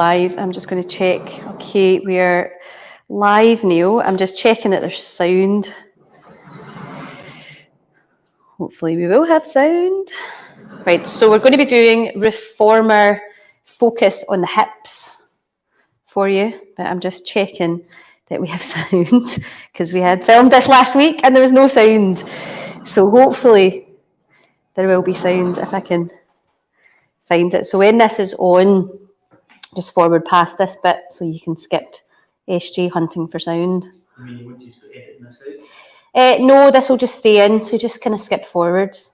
Live. I'm just going to check. Okay, we're live, Neil. I'm just checking that there's sound. Hopefully we will have sound. Right, so we're going to be doing Reformer focus on the hips for you, but I'm just checking that we have sound because we had filmed this last week and there was no sound. So hopefully there will be sound if I can find it. So when this is on, just forward past this bit so you can skip SJ hunting for sound. You mean you wouldn't just be editing this out? No, this will just stay in, so just kind of skip forwards.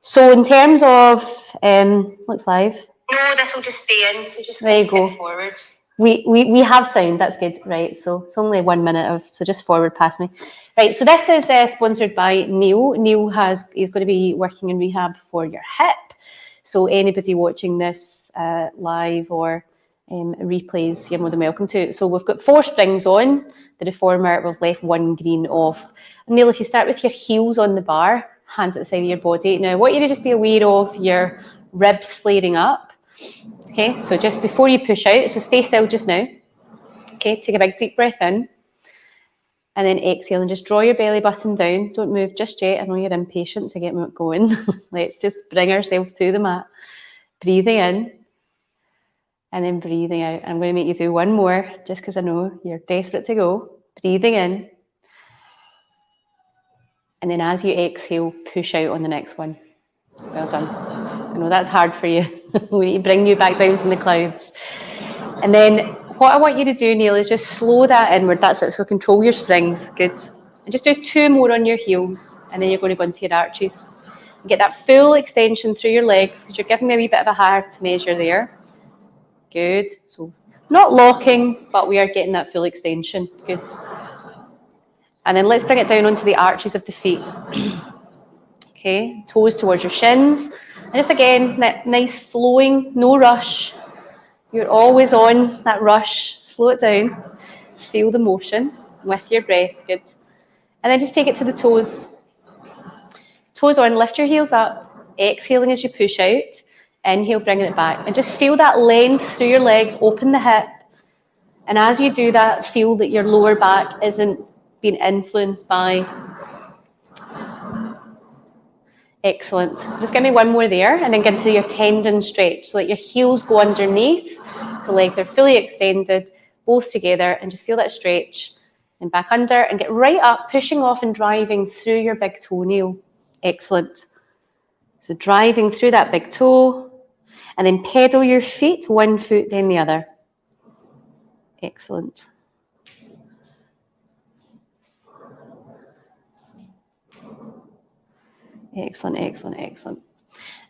So in terms of, looks live. No, this will just stay in, so just skip forwards. We have sound, that's good, right? So it's only 1 minute of, so just forward past me. Right, so this is sponsored by Neil. Neil is going to be working in rehab for your hip. So anybody watching this live or replays, you're more than welcome to. So we've got 4 springs on the Reformer, we've left 1 green off. And Neil, if you start with your heels on the bar, hands at the side of your body. Now I want you to just be aware of your ribs flaring up. Okay, so just before you push out, so stay still just now. Okay, take a big deep breath in. And then exhale and just draw your belly button down. Don't move just yet. I know you're impatient to get going. Let's just bring ourselves to the mat. Breathing in. And then breathing out. I'm going to make you do 1 more, just because I know you're desperate to go. Breathing in. And then as you exhale, push out on the next one. Well done. I know that's hard for you. We need to bring you back down from the clouds. And then what I want you to do, Neil, is just slow that inward. That's it. So control your springs. Good. And just do 2 more on your heels. And then you're going to go into your arches. And get that full extension through your legs, because you're giving me a wee bit of a half measure there. Good. So not locking, but we are getting that full extension. Good. And then let's bring it down onto the arches of the feet. Okay. Toes towards your shins. And just again, that nice flowing, no rush. You're always on that rush. Slow it down. Feel the motion with your breath. Good. And then just take it to the toes. Toes on, lift your heels up. Exhaling as you push out. Inhale, bringing it back. And just feel that length through your legs. Open the hip. And as you do that, feel that your lower back isn't being influenced by... Excellent. Just give me 1 more there, and then get into your tendon stretch so that your heels go underneath. So legs are fully extended, both together, and just feel that stretch. And back under, and get right up, pushing off and driving through your big toenail. Excellent. So driving through that big toe, and then pedal your feet, 1 foot, then the other. Excellent. Excellent, excellent, excellent.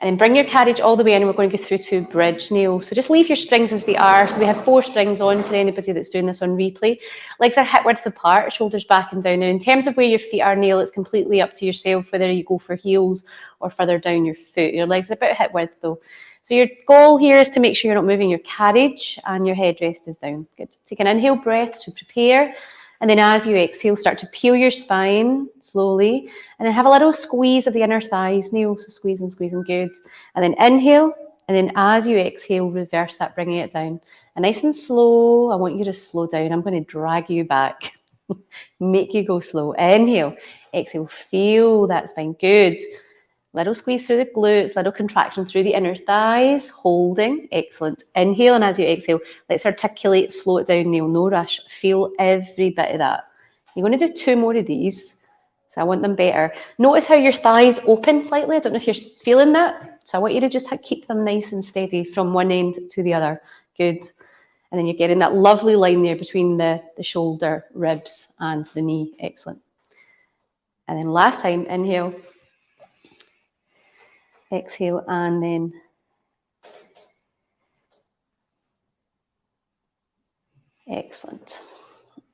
And then bring your carriage all the way in, and we're going to go through to bridge, Neil. So just leave your springs as they are. So we have 4 springs on for anybody that's doing this on replay. Legs are hip width apart, shoulders back and down. Now, in terms of where your feet are, Neil, it's completely up to yourself whether you go for heels or further down your foot. Your legs are about hip width though. So your goal here is to make sure you're not moving your carriage and your headrest is down. Good. Take an inhale breath to prepare. And then as you exhale, start to peel your spine slowly. And then have a little squeeze of the inner thighs, Neil. So squeezing, good. And then inhale. And then as you exhale, reverse that, bringing it down. And nice and slow, I want you to slow down. I'm going to drag you back. Make you go slow. Inhale. Exhale. Feel that spine. Good. Little squeeze through the glutes, little contraction through the inner thighs, holding. Excellent. Inhale, and as you exhale, let's articulate, slow it down, Neil. No rush. Feel every bit of that. You're going to do 2 more of these, so I want them better. Notice how your thighs open slightly. I don't know if you're feeling that. So I want you to just keep them nice and steady from one end to the other. Good. And then you're getting that lovely line there between the shoulder, ribs, and the knee. Excellent. And then last time, inhale. Exhale, and then excellent.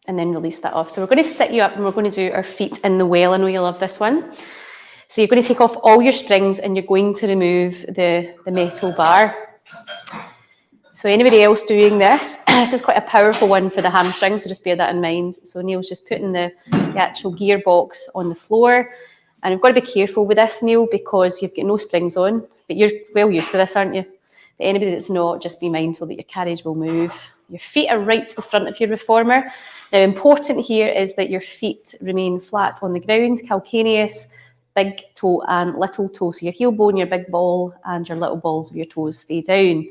And then release that off. So we're going to sit you up and we're going to do our feet in the well. I know you love this one. So you're going to take off all your springs and you're going to remove the metal bar. So anybody else doing this, this is quite a powerful one for the hamstring, so just bear that in mind. So Neil's just putting the actual gearbox on the floor. And you've got to be careful with this, Neil, because you've got no springs on, but you're well used to this, aren't you? But anybody that's not, just be mindful that your carriage will move. Your feet are right to the front of your reformer. Now, important here is that your feet remain flat on the ground, calcaneus, big toe and little toe. So your heel bone, your big ball, and your little balls of your toes stay down.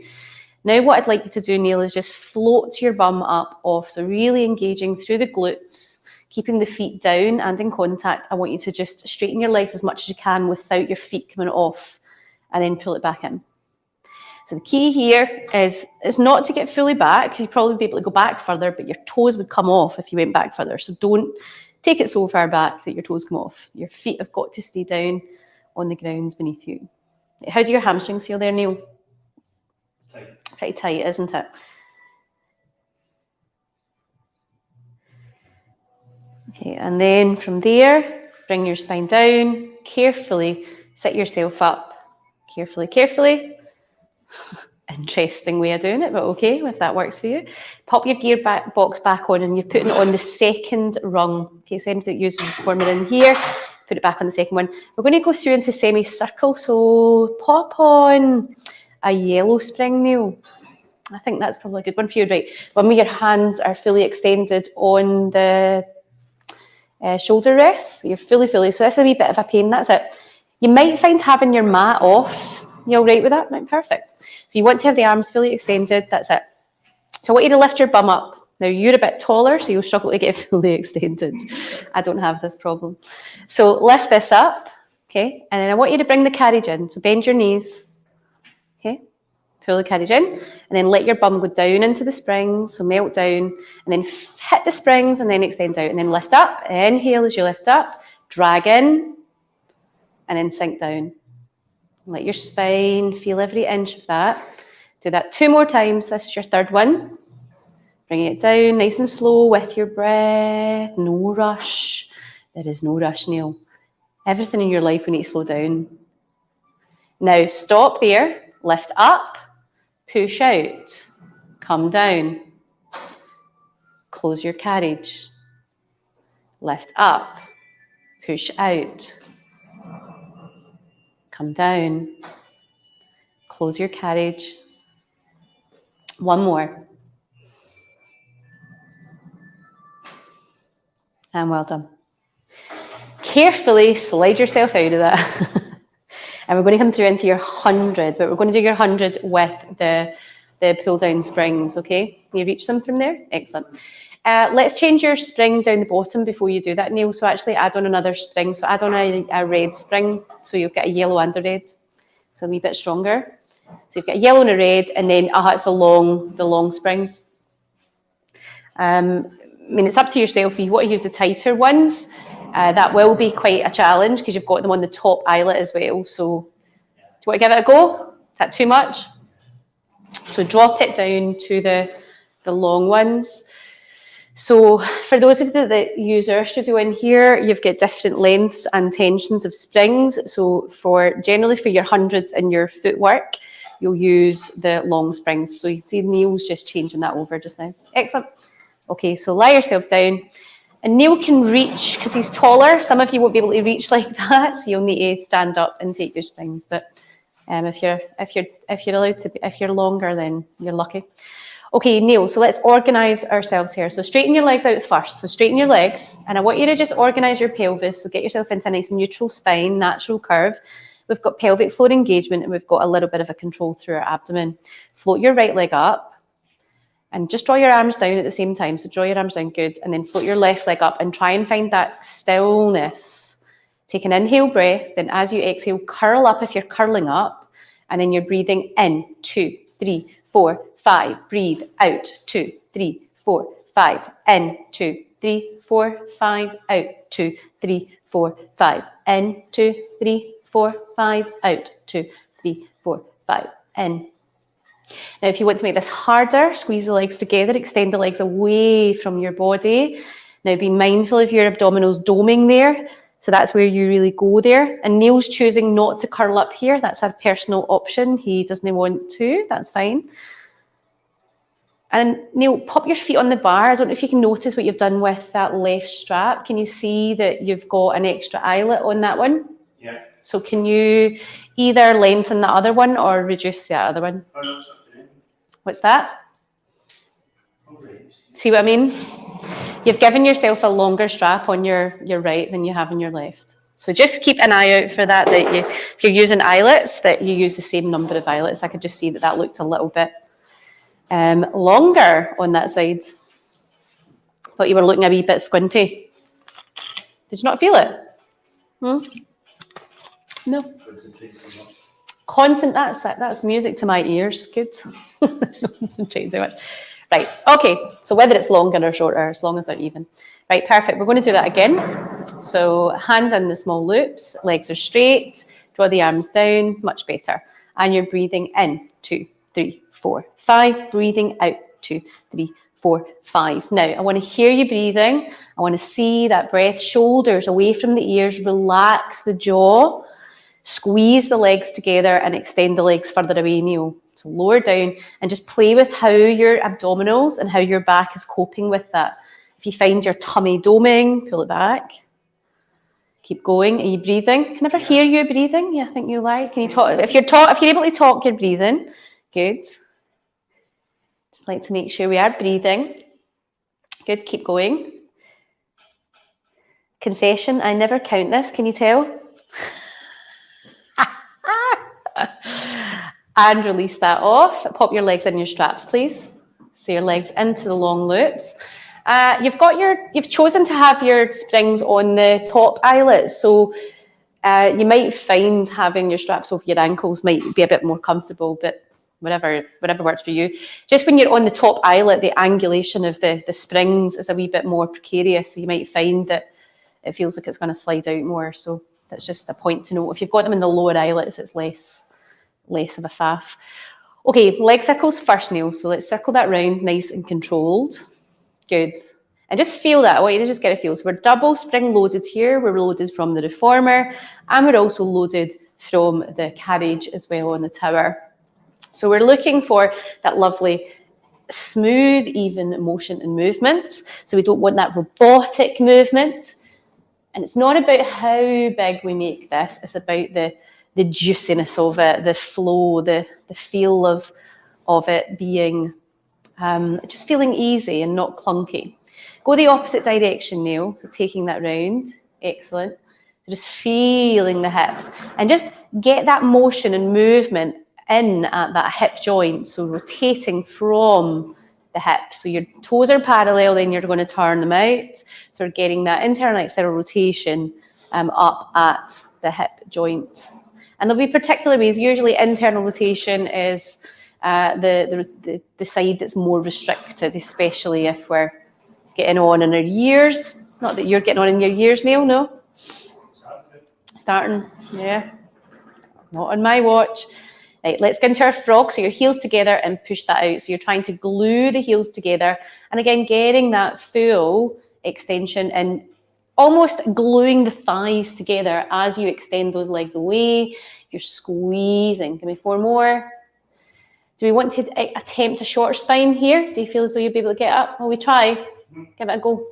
Now, what I'd like you to do, Neil, is just float your bum up off. So really engaging through the glutes, keeping the feet down and in contact. I want you to just straighten your legs as much as you can without your feet coming off, and then pull it back in. So the key here is not to get fully back, because you'd probably be able to go back further, but your toes would come off if you went back further. So don't take it so far back that your toes come off. Your feet have got to stay down on the ground beneath you. How do your hamstrings feel there, Neil? Tight. Pretty tight, isn't it? Okay, and then from there, bring your spine down, carefully sit yourself up. Carefully, carefully. Interesting way of doing it, but okay, if that works for you. Pop your gear box back on, and you're putting it on the second rung. Okay, so anybody that uses the reformer in here, put it back on the second one. We're going to go through into semicircle, so pop on a yellow spring, Neil. I think that's probably a good one for you, right? One where your hands are fully extended on the shoulder rests. You're fully, so that's a wee bit of a pain, that's it. You might find having your mat off. You all right with that? Right, perfect. So you want to have the arms fully extended, that's it. So I want you to lift your bum up. Now you're a bit taller, so you'll struggle to get fully extended. I don't have this problem. So lift this up, okay? And then I want you to bring the carriage in. So bend your knees, okay? Pull the carriage in, and then let your bum go down into the springs, so melt down, and then hit the springs, and then extend out, and then lift up. Inhale as you lift up, drag in, and then sink down. Let your spine feel every inch of that. Do that 2 more times. This is your third one. Bringing it down nice and slow with your breath. No rush. There is no rush, Neil. Everything in your life we need to slow down. Now stop there. Lift up. Push out. Come down. Close your carriage. Lift up. Push out. Come down, close your carriage. One more. And well done. Carefully slide yourself out of that. And we're going to come through into your 100, but we're going to do your 100 with the pull down springs, okay? Can you reach them from there? Excellent. Let's change your spring down the bottom before you do that, Neil. So actually add on another spring. So add on a red spring. So you'll get a yellow and a red. So a wee bit stronger. So you've got a yellow and a red, and then it's the long springs. I mean, it's up to yourself. If you want to use the tighter ones, that will be quite a challenge because you've got them on the top eyelet as well. So do you want to give it a go? Is that too much? So drop it down to the long ones. So for those of you that use our studio in here, you've got different lengths and tensions of springs. So generally for your hundreds and your footwork, you'll use the long springs. So you can see Neil's just changing that over just now. Excellent. Okay, so lie yourself down. And Neil can reach, because he's taller. Some of you won't be able to reach like that, so you'll need to stand up and take your springs. But if you're allowed to, if you're longer, then you're lucky. Okay, Neil, so let's organise ourselves here. So straighten your legs out first. So straighten your legs, and I want you to just organise your pelvis. So get yourself into a nice neutral spine, natural curve. We've got pelvic floor engagement, and we've got a little bit of a control through our abdomen. Float your right leg up, and just draw your arms down at the same time. So draw your arms down, good, and then float your left leg up, and try and find that stillness. Take an inhale breath, then as you exhale, curl up if you're curling up, and then you're breathing in, 2, 3, 4, 5, breathe out, 2, 3, 4, 5, in, 2, 3, 4, 5, out, 2, 3, 4, 5, in, 2, 3, 4, 5, out, 2, 3, 4, 5, in. Now, if you want to make this harder, squeeze the legs together, extend the legs away from your body. Now, be mindful of your abdominals doming there. So that's where you really go there. And Neil's choosing not to curl up here. That's a personal option. He doesn't want to. That's fine. And Neil, pop your feet on the bar. I don't know if you can notice what you've done with that left strap. Can you see that you've got an extra eyelet on that one? Yeah. So can you either lengthen the other one or reduce the other one? What's that? See what I mean? You've given yourself a longer strap on your right than you have on your left. So just keep an eye out for that, if you're using eyelets, that you use the same number of eyelets. I could just see that looked a little bit longer on that side. Thought you were looking a wee bit squinty. Did you not feel it? No. That's music to my ears. Good. Concentrating too much. Right, okay, so whether it's longer or shorter, as long as they're even. Right, perfect. We're going to do that again. So hands in the small loops, legs are straight, draw the arms down, much better. And you're breathing in, 2, 3, 4, 5. Breathing out, 2, 3, 4, 5. Now, I want to hear you breathing. I want to see that breath, shoulders away from the ears, relax the jaw, squeeze the legs together and extend the legs further away, Neil. So lower down and just play with how your abdominals and how your back is coping with that. If you find your tummy doming, pull it back. Keep going. Are you breathing? Can I never hear you breathing? Yeah, I think you like. Can you talk? If you're able to talk, you're breathing. Good. Just like to make sure we are breathing. Good. Keep going. Confession. I never count this. Can you tell? And release that off. Pop your legs in your straps, please. So your legs into the long loops. You've chosen to have your springs on the top eyelets, so you might find having your straps over your ankles might be a bit more comfortable, but whatever works for you. Just when you're on the top eyelet, the angulation of the springs is a wee bit more precarious, so you might find that it feels like it's going to slide out more. So that's just a point to note. If you've got them in the lower eyelets, it's less of a faff. Okay, leg circles first, Neil. So let's circle that round nice and controlled. Good. And just feel that. I want you to just get a feel. So we're double spring loaded here. We're loaded from the reformer and we're also loaded from the carriage as well on the tower. So we're looking for that lovely smooth, even motion and movement. So we don't want that robotic movement. And it's not about how big we make this. It's about the juiciness of it, the flow, the feel of it being just feeling easy and not clunky. Go the opposite direction, Neil. So taking that round. Excellent. So just feeling the hips and just get that motion and movement in at that hip joint. So rotating from the hips. So your toes are parallel, then you're going to turn them out. So we're getting that internal and external rotation up at the hip joint. And there'll be particular ways. Usually internal rotation is the side that's more restricted, especially if we're getting on in our years. Not that you're getting on in your years, Neil, no? Starting, yeah. Not on my watch. Right, let's get into our frog. So your heels together and push that out. So you're trying to glue the heels together. And again, getting that full extension and almost gluing the thighs together as you extend those legs away. You're squeezing. Give me 4 more. Do we want to attempt a short spine here? Do you feel as though you'll be able to get up? Well, we try. Give it a go.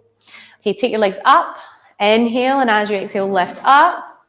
Okay, take your legs up. Inhale, and as you exhale, lift up.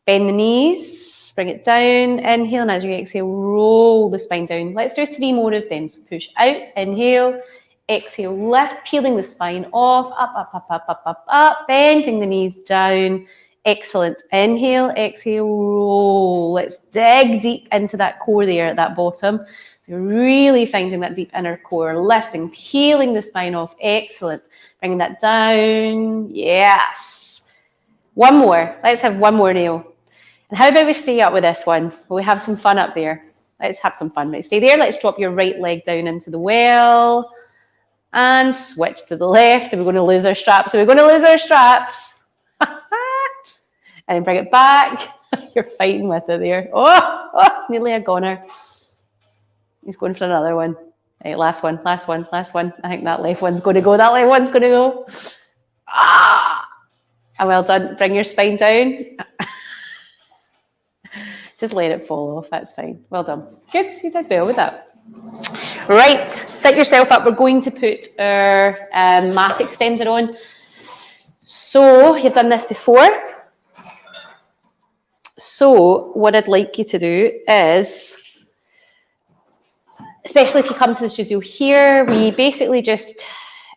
Bend the knees. Bring it down. Inhale, and as you exhale, roll the spine down. Let's do 3 more of them. So push out. Inhale. Exhale, lift, peeling the spine off, up, up, up, up, up, up, up, bending the knees down. Excellent. Inhale, exhale, roll. Let's dig deep into that core there at that bottom. So really finding that deep inner core, lifting, peeling the spine off. Excellent. Bringing that down. Yes. 1 more. Let's have 1 more, Neil. And how about we stay up with this one? Will we have some fun up there? Let's have some fun. Right, stay there. Let's drop your right leg down into the well. And switch to the left. And we're going to lose our straps. So we're going to lose our straps. And then bring it back. You're fighting with it there. Oh, it's nearly a goner. He's going for another one. Right, last one. I think that left one's going to go. That left one's going to go. And well done. Bring your spine down. Just let it fall off. That's fine. Well done. Good. You did well with that. Right. Sit yourself up. We're going to put our mat extender on. So you've done this before. So what I'd like you to do is, especially if you come to the studio here, we basically just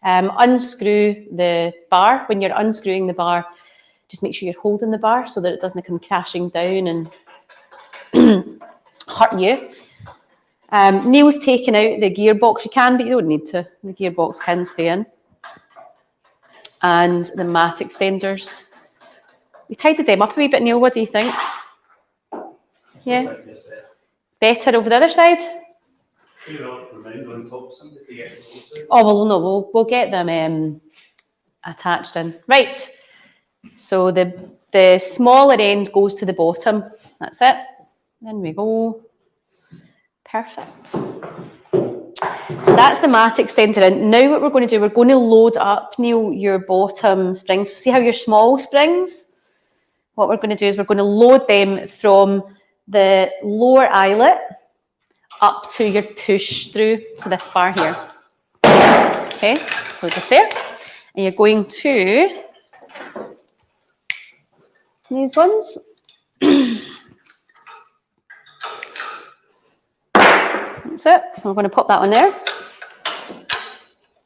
unscrew the bar. When you're unscrewing the bar, just make sure you're holding the bar so that it doesn't come crashing down and hurt you. Neil's taken out the gearbox. You can, but you don't need to. The gearbox can stay in. And the mat extenders. We tidied them up a wee bit, Neil. What do you think? Yeah? Better over the other side? Oh, well, no, we'll get them attached in. Right. So the smaller end goes to the bottom. That's it. Then we go. Perfect. So that's the mat extended in. Now what we're going to do, we're going to load up, Neil, your bottom springs. So see how your small springs? What we're going to do is we're going to load them from the lower eyelet up to your push through to this bar here. Okay, so just there. And you're going to these ones. That's it. We're going to pop that one there.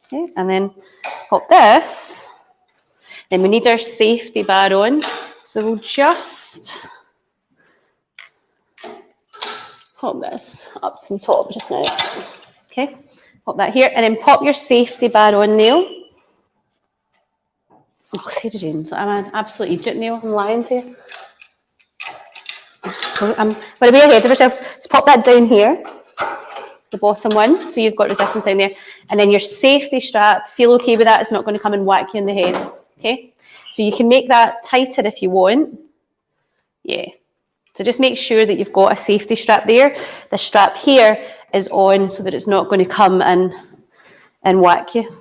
Okay, and then pop this. Then we need our safety bar on. So we'll just pop this up to the top just now. Okay, pop that here, and then pop your safety bar on, Neil. Oh, Sarah James, I'm an absolute idiot, Neil. I'm lying to you. We're way ahead of ourselves. Let's pop that down here, the bottom one, so you've got resistance down there. And then your safety strap, feel okay with that, it's not going to come and whack you in the head. Okay, so you can make that tighter if you want. Yeah. So just make sure that you've got a safety strap there. The strap here is on so that it's not going to come and whack you.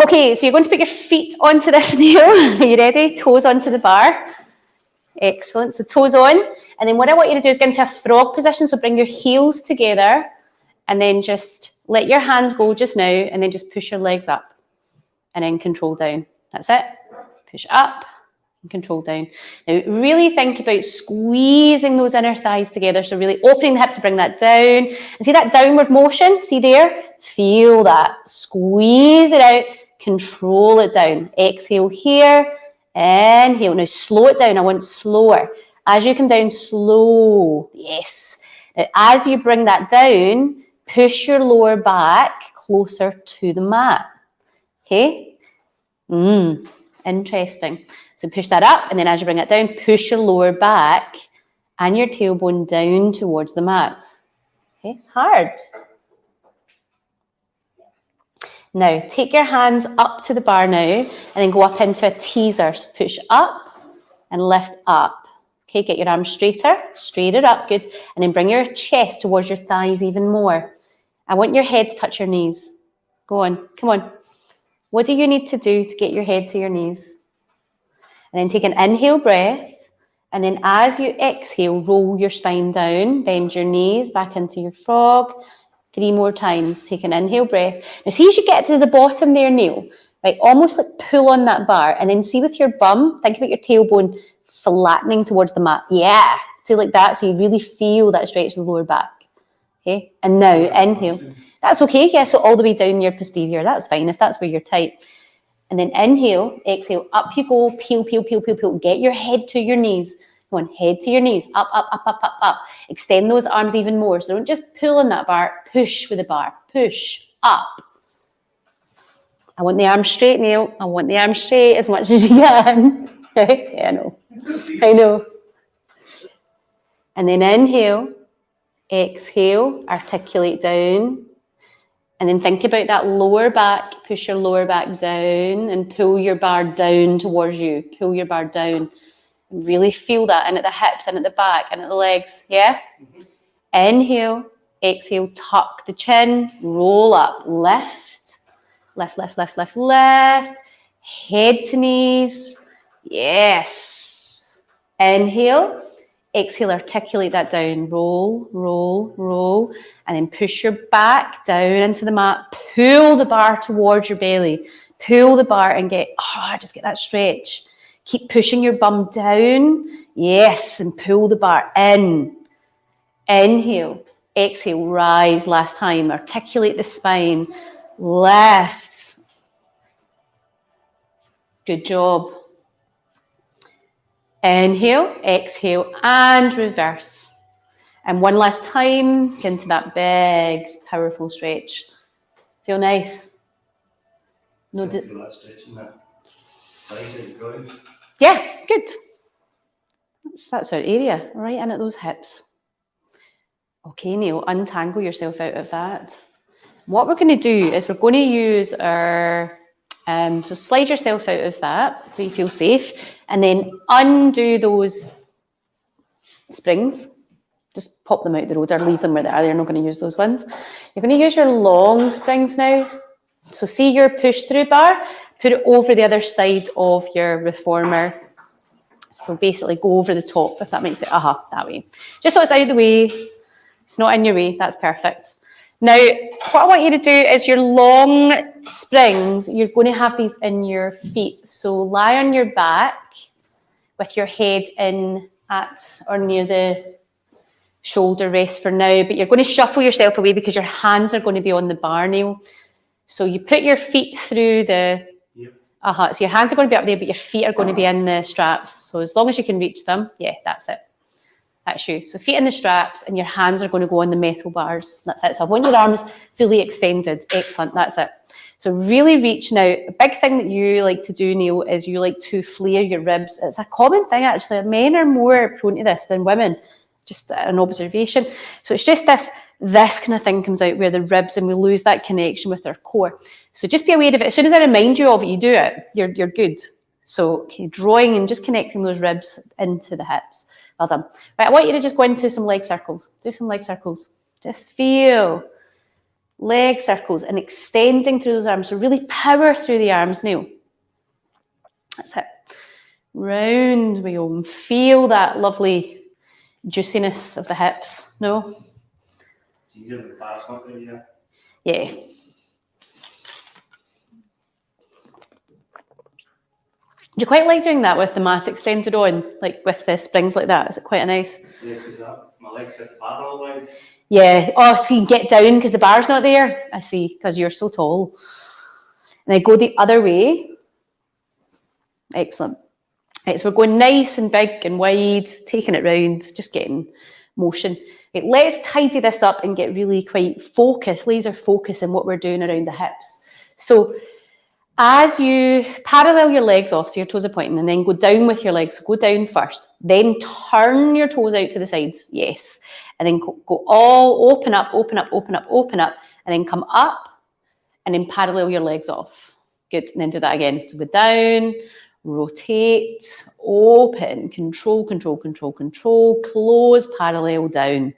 Okay, so you're going to put your feet onto this nail. Are you ready? Toes onto the bar. Excellent. So toes on. And then what I want you to do is get into a frog position. So bring your heels together and then just let your hands go just now and then just push your legs up and then control down. That's it. Push up and control down. Now really think about squeezing those inner thighs together. So really opening the hips to bring that down. And see that downward motion? See there? Feel that. Squeeze it out. Control it down. Exhale here. Inhale. Now slow it down. I want slower. As you come down, slow. Yes. Now as you bring that down, push your lower back closer to the mat. Okay? Interesting. So push that up, and then as you bring it down, push your lower back and your tailbone down towards the mat. Okay, it's hard. Now, take your hands up to the bar now, and then go up into a teaser. So push up and lift up. Okay, get your arms straighter, straighter up, good. And then bring your chest towards your thighs even more. I want your head to touch your knees. Go on, come on. What do you need to do to get your head to your knees? And then take an inhale breath. And then as you exhale, roll your spine down, bend your knees back into your frog. 3 more times. Take an inhale breath. Now see as you get to the bottom there, Neil, right? Almost like pull on that bar. And then see with your bum, think about your tailbone flattening towards the mat. Yeah, see like that. So you really feel that stretch in the lower back. Okay, and now inhale. That's okay, yeah, so all the way down your posterior, that's fine if that's where you're tight. And then inhale, exhale, up you go, peel, peel, peel, peel, peel. Get your head to your knees. Come on, head to your knees, up, up, up, up, up, up. Extend those arms even more. So don't just pull on that bar, push with the bar, push, up. I want the arms straight, Neil. I want the arms straight as much as you can. Right? Yeah, I know. And then inhale, exhale, articulate down. And then think about that lower back, push your lower back down and pull your bar down towards you. Pull your bar down. And really feel that in at the hips and at the back and at the legs. Yeah? Inhale, exhale, tuck the chin, roll up, lift, lift, lift, lift, lift, lift. Head to knees. Yes. Inhale. Exhale, articulate that down. Roll, roll, roll. And then push your back down into the mat. Pull the bar towards your belly. Pull the bar and just get that stretch. Keep pushing your bum down. Yes, and pull the bar in. Inhale, exhale, rise. Last time. Articulate the spine. Lift. Good job. Inhale, exhale, and reverse. And one last time, get into that big, powerful stretch. Feel nice? No, feel that stretching that thighs and groin. Yeah, good. That's our area, right in at those hips. Okay, Neil, untangle yourself out of that. What we're going to do is we're going to use our, so slide yourself out of that so you feel safe, and then undo those springs. Just pop them out the road or leave them where they are. You're not going to use those ones. You're going to use your long springs now. So see your push-through bar, put it over the other side of your reformer. So basically go over the top, if that makes it, that way. Just so it's out of the way. It's not in your way. That's perfect. Now, what I want you to do is your long springs, you're going to have these in your feet. So lie on your back with your head in at or near the shoulder rest for now, but you're going to shuffle yourself away because your hands are going to be on the bar, Neil. So you put your feet through the, so your hands are going to be up there, but your feet are going to be in the straps. So as long as you can reach them, yeah, that's it. That's you. So feet in the straps and your hands are going to go on the metal bars. That's it. So I want your arms fully extended. Excellent. That's it. So really reach now. A big thing that you like to do, Neil, is you like to flare your ribs. It's a common thing, actually. Men are more prone to this than women. Just an observation. So it's just this kind of thing comes out where the ribs, and we lose that connection with our core. So just be aware of it. As soon as I remind you of it, you do it. You're good. So okay, drawing and just connecting those ribs into the hips. Well done. Right, I want you to just go into some leg circles. Do some leg circles. Just feel leg circles and extending through those arms. So really power through the arms, Neil. That's it. Round we go. Feel that lovely juiciness of the hips. No? Yeah. Do you quite like doing that with the mat extended on, like with the springs like that? Is it quite a nice? Yeah, because my legs sit parallel wise. Yeah. Oh, so you get down because the bar's not there? I see, because you're so tall. And then go the other way. Excellent. Right, so we're going nice and big and wide, taking it round, just getting motion. Right, let's tidy this up and get really quite focused, laser focus in what we're doing around the hips. So as you parallel your legs off, so your toes are pointing, and then go down with your legs. So go down first, then turn your toes out to the sides, yes. And then go all open up, open up, open up, open up, and then come up, and then parallel your legs off. Good, and then do that again. So go down, rotate, open, control, control, control, control, close, parallel, down.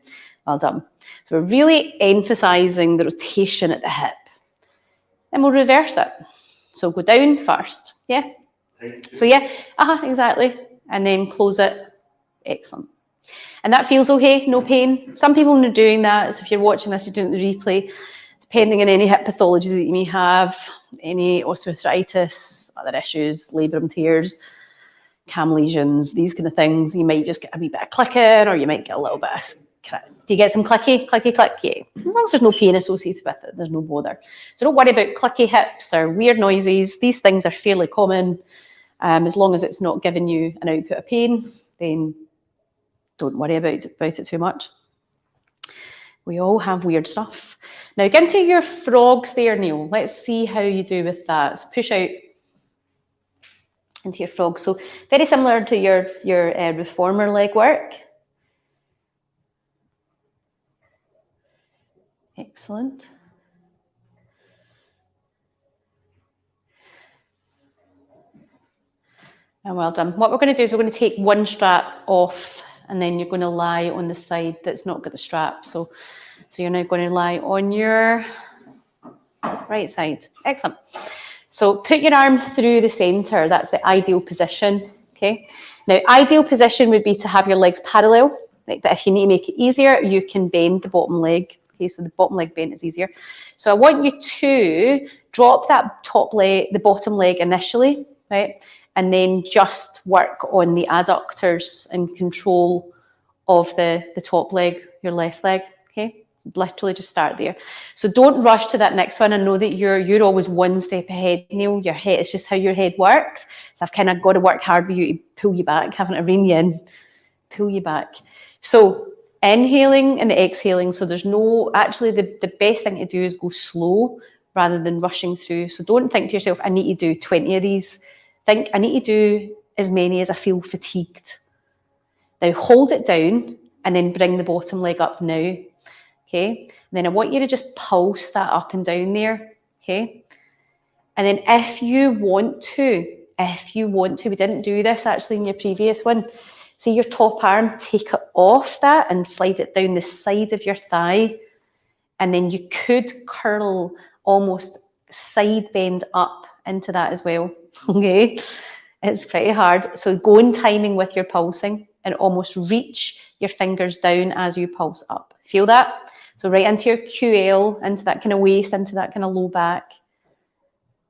Well done. So we're really emphasising the rotation at the hip. Then we'll reverse it. So go down first, yeah? So yeah, exactly. And then close it. Excellent. And that feels okay, no pain. Some people when they're doing that, so if you're watching this, you're doing the replay, depending on any hip pathology that you may have, any osteoarthritis, other issues, labrum tears, cam lesions, these kind of things, you might just get a wee bit of clicking, or you might get a little bit of, do you get some clicky, clicky, click? Yeah. As long as there's no pain associated with it, there's no bother. So don't worry about clicky hips or weird noises. These things are fairly common. As long as it's not giving you an output of pain, then don't worry about it too much. We all have weird stuff. Now get into your frogs there, Neil. Let's see how you do with that. So push out into your frog. So very similar to your reformer leg work. Excellent. And well done. What we're going to do is we're going to take one strap off, and then you're going to lie on the side that's not got the strap. So you're now going to lie on your right side. Excellent. So put your arm through the centre. That's the ideal position. Okay. Now, ideal position would be to have your legs parallel. Right? But if you need to make it easier, you can bend the bottom leg. Okay, so the bottom leg bent is easier. So I want you to drop that top leg, the bottom leg initially, right? and then just work on the adductors and control of the top leg, your left leg, okay? Literally just start there. So don't rush to that next one. I know that you're always one step ahead, Neil. Your head, it's just how your head works. So I've kind of got to work hard with you to pull you back, having to rein you in, pull you back. So inhaling and exhaling. So there's no, actually the best thing to do is go slow rather than rushing through. So don't think to yourself, I need to do 20 of these. Think, I need to do as many as I feel fatigued. Now hold it down and then bring the bottom leg up now. Okay, and then I want you to just pulse that up and down there, okay? And then if you want to, we didn't do this actually in your previous one, see your top arm, take it off that and slide it down the side of your thigh, and then you could curl, almost side bend up into that as well, okay? It's pretty hard, so go in timing with your pulsing and almost reach your fingers down as you pulse up. Feel that? So right into your QL, into that kind of waist, into that kind of low back.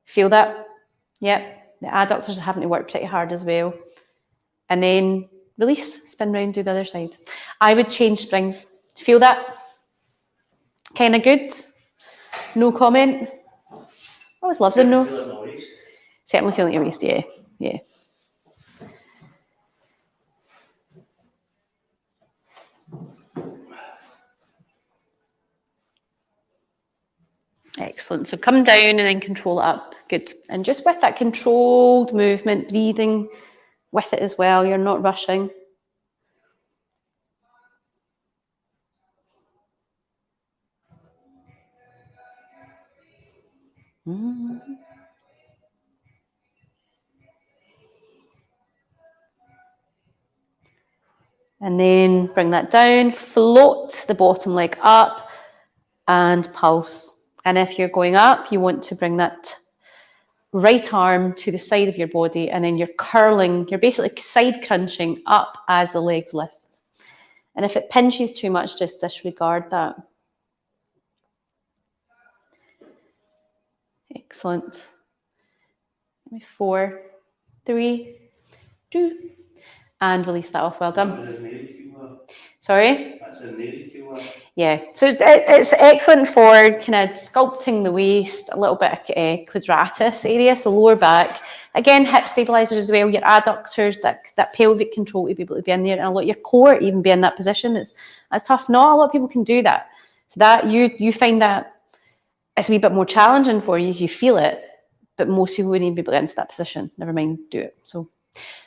Feel that? Yep. The adductors are having to work pretty hard as well. And then release, spin round, do the other side. I would change springs. Feel that? Kind of good? No comment? I always love them, no? Certainly feeling your waist, yeah. Yeah. Excellent. So come down and then control it up. Good. And just with that controlled movement, breathing with it as well. You're not rushing. And then bring that down, float the bottom leg up and pulse. And if you're going up, you want to bring that right arm to the side of your body, and then you're curling, you're basically side crunching up as the legs lift. And if it pinches too much, just disregard that. Excellent. 4, 3, 2, and release that off. Well done. Sorry? That's a nearly feel. Yeah, so it's excellent for kind of sculpting the waist, a little bit of quadratus area, so lower back. Again, hip stabilisers as well, your adductors, that pelvic control to be able to be in there, and a lot of your core even be in that position. That's tough. Not a lot of people can do that. So that you find that it's a wee bit more challenging for you. You feel it, but most people wouldn't even be able to get into that position. Never mind do it. So.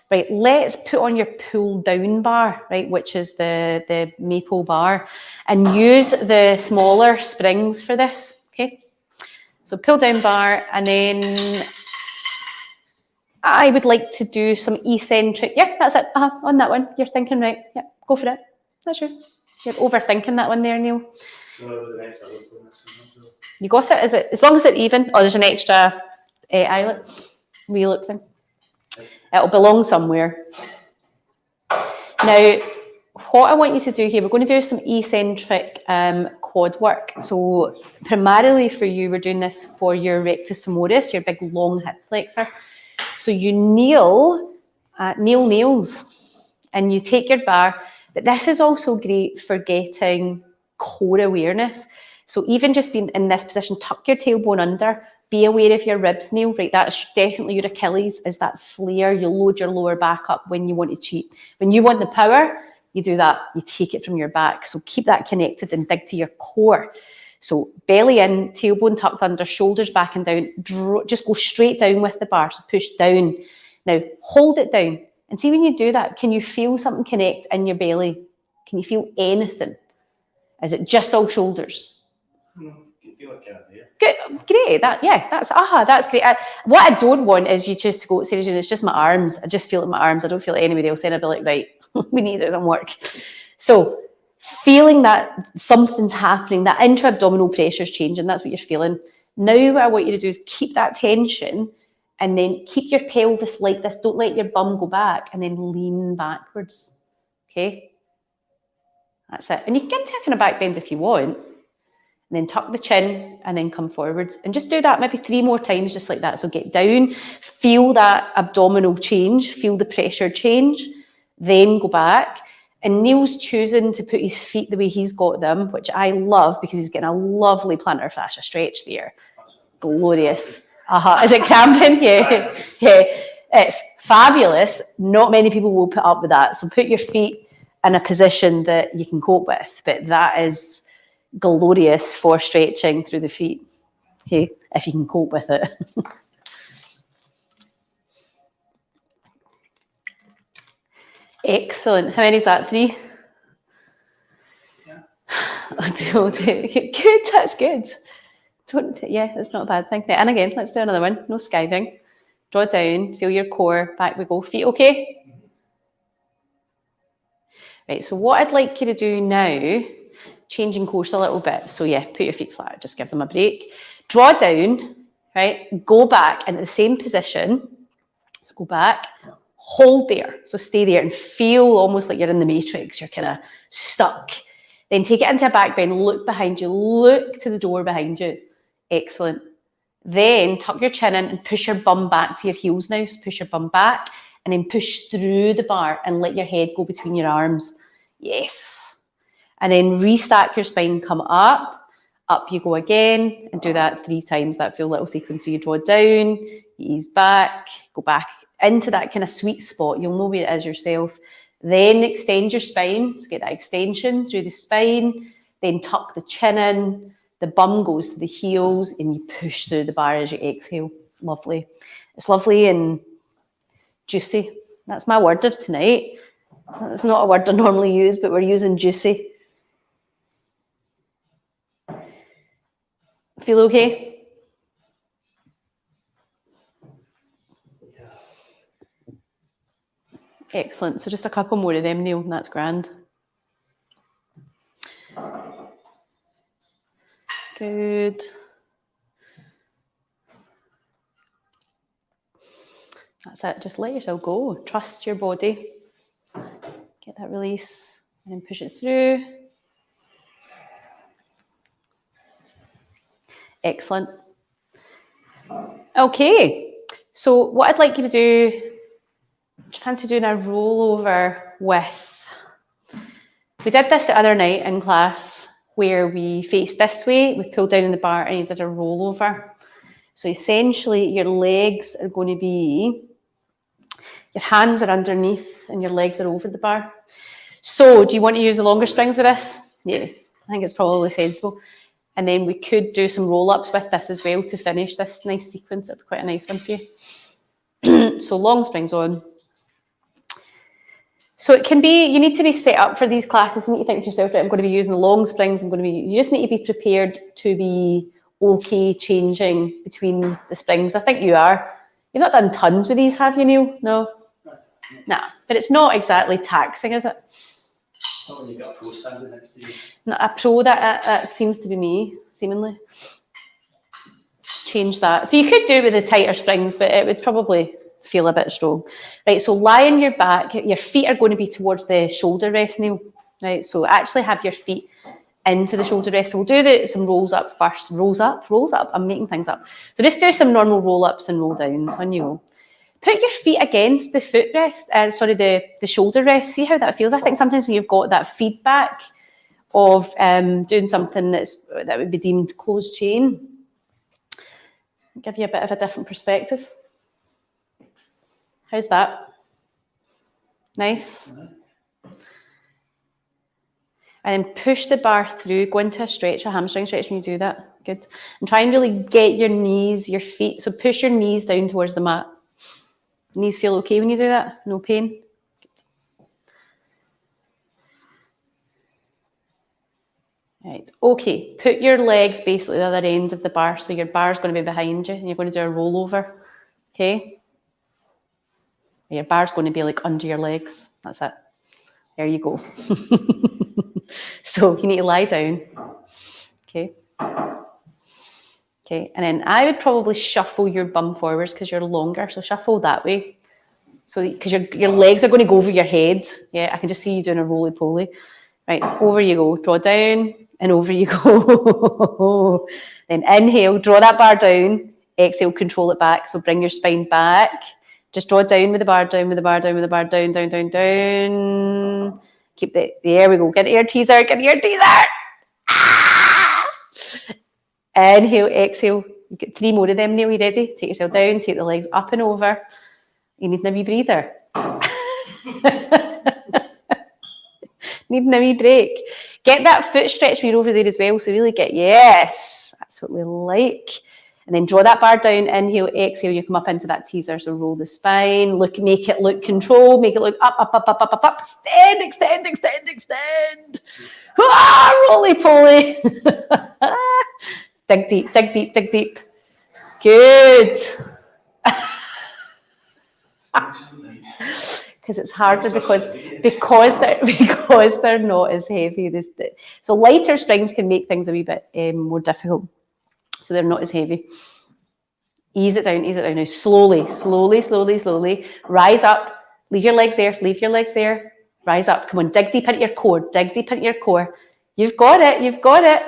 Right, let's put on your pull down bar, right, which is the maple bar, and use the smaller springs for this, okay? So pull down bar, and then I would like to do some eccentric, yeah, that's it, on that one, you're thinking right, yeah, go for it, that's you. You're overthinking that one there, Neil. You got it, is it, as long as it's even, oh, there's an extra eyelet, wee look thing. It'll belong somewhere. Now, what I want you to do here, we're going to do some eccentric quad work. So primarily for you, we're doing this for your rectus femoris, your big long hip flexor. So you kneel, kneels, and you take your bar. But this is also great for getting core awareness. So even just being in this position, tuck your tailbone under, be aware of your ribs, Neil, right? That's definitely your Achilles, is that flare. You load your lower back up when you want to cheat. When you want the power, you do that. You take it from your back. So keep that connected and dig to your core. So belly in, tailbone tucked under, shoulders back and down. Just go straight down with the bar, so push down. Now, hold it down. And see when you do that, can you feel something connect in your belly? Can you feel anything? Is it just all shoulders? No. There. Good, great. That's great. What I don't want is you just to go, seriously, it's just my arms. I just feel it in my arms. I don't feel it anywhere else. Then I'd be like, right, we need to do some work. So feeling that something's happening, that intra-abdominal pressure is changing, that's what you're feeling. Now what I want you to do is keep that tension and then keep your pelvis like this. Don't let your bum go back and then lean backwards. Okay? That's it. And you can get into a kind of back bend if you want. and then tuck the chin, and then come forwards. And just do that maybe 3 more times, just like that. So get down, feel that abdominal change, feel the pressure change, then go back. And Neil's choosing to put his feet the way he's got them, which I love because he's getting a lovely plantar fascia stretch there. Glorious. Is it cramping? Yeah. Yeah. It's fabulous. Not many people will put up with that. So put your feet in a position that you can cope with. But that is glorious for stretching through the feet. Okay, if you can cope with it. Excellent. How many is that? 3? Yeah. Good, that's good. Yeah, that's not a bad thing. And again, let's do another one. No skiving. Draw down, feel your core, back we go. Feet okay? Right, so what I'd like you to do now, changing course a little bit. So yeah, put your feet flat, just give them a break. Draw down, right? Go back in the same position. So go back, hold there. So stay there and feel almost like you're in the Matrix. You're kind of stuck. Then take it into a back bend, look behind you, look to the door behind you. Excellent. Then tuck your chin in and push your bum back to your heels now. So push your bum back and then push through the bar and let your head go between your arms. Yes. And then restack your spine, come up you go again, and do that 3 times, that full little sequence. So you draw down, ease back, go back into that kind of sweet spot. You'll know where it is yourself. Then extend your spine, so get that extension through the spine, then tuck the chin in, the bum goes to the heels, and you push through the bar as you exhale. Lovely. It's lovely and juicy. That's my word of tonight. It's not a word I normally use, but we're using juicy. Feel okay? Excellent. So just a couple more of them, Neil, and that's grand. Good. That's it. Just let yourself go. Trust your body. Get that release and then push it through. Excellent. Okay. So what I'd like you to do, do you fancy doing a rollover with, we did this the other night in class where we faced this way, we pulled down in the bar and you did a rollover. So essentially your legs are going to be, your hands are underneath and your legs are over the bar. So do you want to use the longer springs with this? Yeah, I think it's probably sensible. And then we could do some roll-ups with this as well to finish this nice sequence. It'd be quite a nice one for you. So long springs on. So it can be, you need to be set up for these classes. You need to think to yourself, right, I'm going to be using the long springs. You just need to be prepared to be okay changing between the springs. I think you are. You've not done tons with these, have you, Neil? No? Nah, but it's not exactly taxing, is it? Not when you've got a pro standing next to you. Not a pro, that seems to be me, seemingly. Change that. So you could do it with the tighter springs, but it would probably feel a bit strong. Right, so lie on your back. Your feet are going to be towards the shoulder rest, Neil. Right, so actually have your feet into the shoulder rest. So we'll do some rolls up first. Rolls up. I'm making things up. So just do some normal roll ups and roll downs on you. Put your feet against the the shoulder rest. See how that feels. I think sometimes when you've got that feedback of doing something that would be deemed closed chain, give you a bit of a different perspective. How's that? Nice. And then push the bar through, go into a stretch, a hamstring stretch when you do that. Good. And try and really get your knees, your feet. So push your knees down towards the mat. Knees feel okay when you do that? No pain? Good. Right, okay. Put your legs basically at the other ends of the bar. So your bar is going to be behind you and you're going to do a rollover. Okay? Your bar's going to be like under your legs. That's it. There you go. So you need to lie down. Okay. Okay, and then I would probably shuffle your bum forwards because you're longer. So shuffle that way. So because your legs are going to go over your head. Yeah, I can just see you doing a roly-poly. Right, over you go. Draw down and over you go. Then inhale, draw that bar down. Exhale, control it back. So bring your spine back. Just draw down with the bar, down with the bar, down with the bar, down, down, down, down. Keep there we go. Get the ear teaser, get the ear teaser. Ah! Inhale, exhale. You get 3 more of them, Neil. You ready? Take yourself down, take the legs up and over. You need a wee breather. Need a wee break. Get that foot stretch wheel over there as well. So really get, yes, that's what we like. And then draw that bar down, inhale, exhale, you come up into that teaser. So roll the spine, make it look controlled, make it look up, up, up, up, up, up, up, extend, extend, extend, extend. Ah, roly-poly. Dig deep, dig deep, dig deep. Good. Because it's harder because they're not as heavy. So lighter springs can make things a wee bit more difficult. So they're not as heavy. Ease it down, ease it down. Now slowly, slowly, slowly, slowly. Rise up. Leave your legs there. Leave your legs there. Rise up. Come on, dig deep into your core. Dig deep into your core. You've got it. You've got it.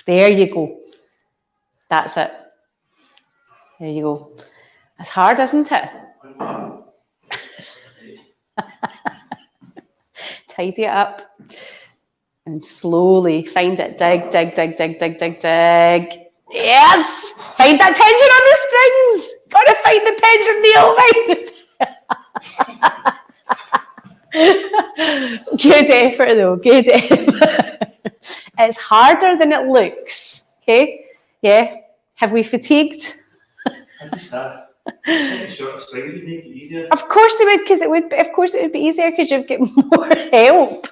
There you go. That's it. There you go. It's hard, isn't it? Tidy it up. And slowly find it. Dig, dig, dig, dig, dig, dig, dig. Yes! Find that tension on the springs! Gotta find the tension, Neil. Good effort though, good effort. It's harder than it looks. Okay? Yeah? Have we fatigued? I just short springs would make it easier. Of course they would, because it would be easier because you've got more help.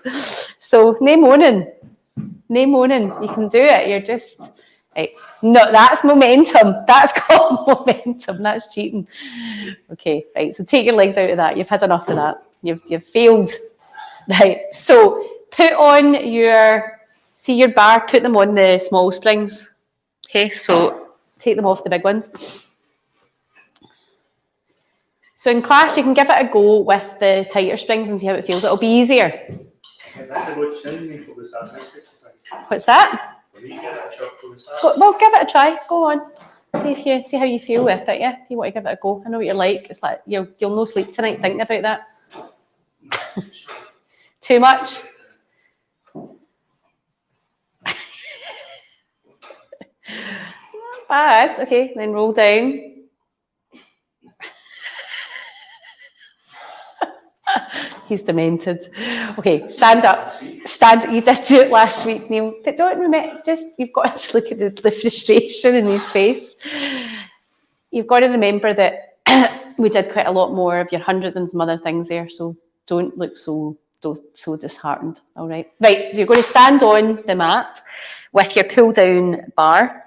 So no moaning. No moaning. You can do it. You're just right. No, that's momentum. That's called momentum. That's cheating. Okay, right. So take your legs out of that. You've had enough of that. You've failed. Right. So put on your bar, put them on the small springs. Okay, so take them off the big ones. So in class, you can give it a go with the tighter springs and see how it feels. It'll be easier. What's that? Well, give it a try. Go on. See how you feel with it. Yeah, if you want to give it a go. I know what you're like. It's like you'll no sleep tonight thinking about that. Too much. Not bad. Okay, then roll down. He's demented. Okay, stand up. You did do it last week, Neil. But don't remember, you've got to look at the frustration in his face. You've got to remember that we did quite a lot more of your hundreds and some other things there, so don't look so disheartened, all right? Right, so you're going to stand on the mat with your pull down bar.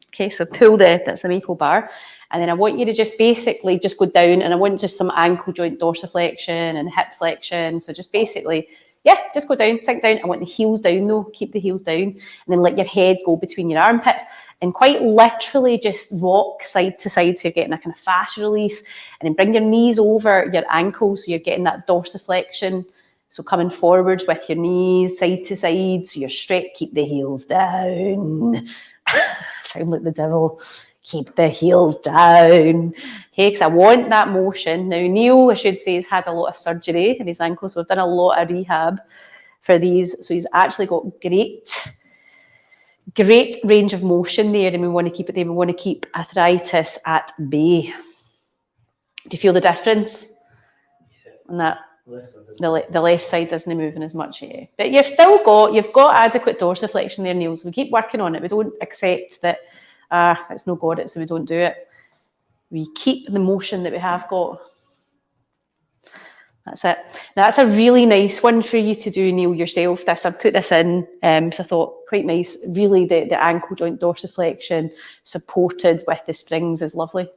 Okay, so that's the maple bar. And then I want you to just basically just go down, and I want just some ankle joint dorsiflexion and hip flexion. So just basically, yeah, just go down, sink down. I want the heels down though, keep the heels down, and then let your head go between your armpits and quite literally just rock side to side so you're getting a kind of fast release, and then bring your knees over your ankles so you're getting that dorsiflexion. So coming forwards with your knees side to side so you're straight, keep the heels down. Sound like the devil. Keep the heels down. Okay, because I want that motion. Now, Neil, I should say, has had a lot of surgery in his ankles, so we've done a lot of rehab for these. So he's actually got great range of motion there, and we want to keep it there. We want to keep arthritis at bay. Do you feel the difference on that? The left side isn't moving as much here. But you've got adequate dorsiflexion there, Neil, so we keep working on it. We don't accept that it's no got it, so we don't do it. We keep the motion that we have got. That's it. Now, that's a really nice one for you to do, Neil, yourself. I put this in, so I thought quite nice. Really, the ankle joint dorsiflexion supported with the springs is lovely.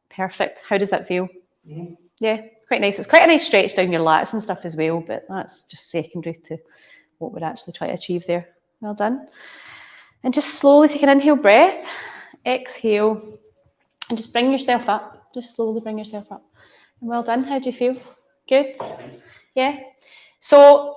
Perfect. How does that feel? Mm-hmm. Yeah, quite nice. It's quite a nice stretch down your lats and stuff as well, but that's just secondary to what we're actually trying to achieve there. Well done. And just slowly take an inhale breath, exhale, and just bring yourself up. Just slowly bring yourself up. And well done. How do you feel? Good? Yeah? So